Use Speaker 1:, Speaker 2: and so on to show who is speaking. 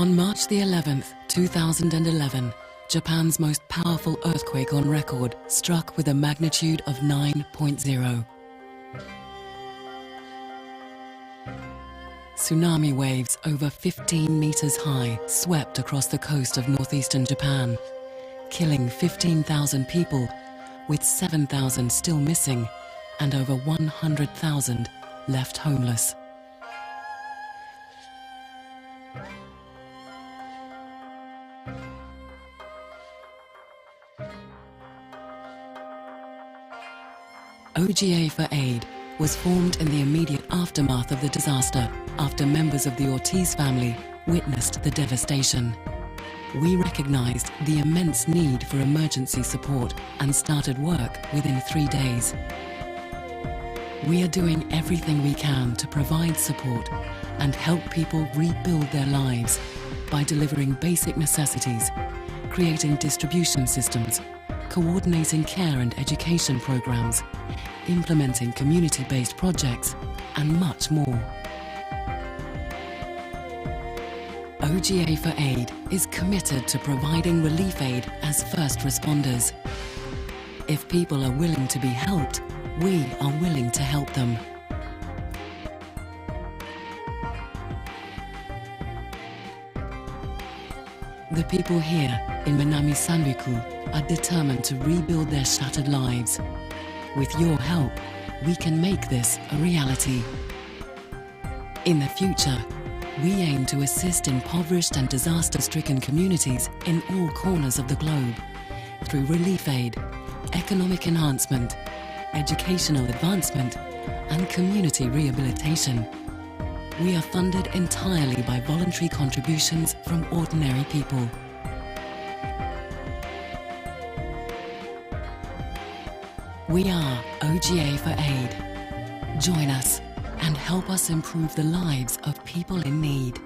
Speaker 1: On March the 11th, 2011, Japan's most powerful earthquake on record struck with a magnitude of 9.0. Tsunami waves over 15 meters high swept across the coast of northeastern Japan, killing 15,000 people, with 7,000 still missing and over 100,000 left homeless. O.G.A for Aid was formed in the immediate aftermath of the disaster after members of the Ortiz family witnessed the devastation. We recognized the immense need for emergency support and started work within 3 days. We are doing everything we can to provide support and help people rebuild their lives by delivering basic necessities, creating distribution systems, coordinating care and education programs, implementing community-based projects, and much more. O.G.A for Aid is committed to providing relief aid as first responders. If people are willing to be helped, we are willing to help them. The people here in Minami Sanriku are determined to rebuild their shattered lives. With your help, we can make this a reality. In the future, we aim to assist impoverished and disaster-stricken communities in all corners of the globe through relief aid, economic enhancement, educational advancement, and community rehabilitation. We are funded entirely by voluntary contributions from ordinary people. We are O.G.A for Aid. Join us and help us improve the lives of people in need.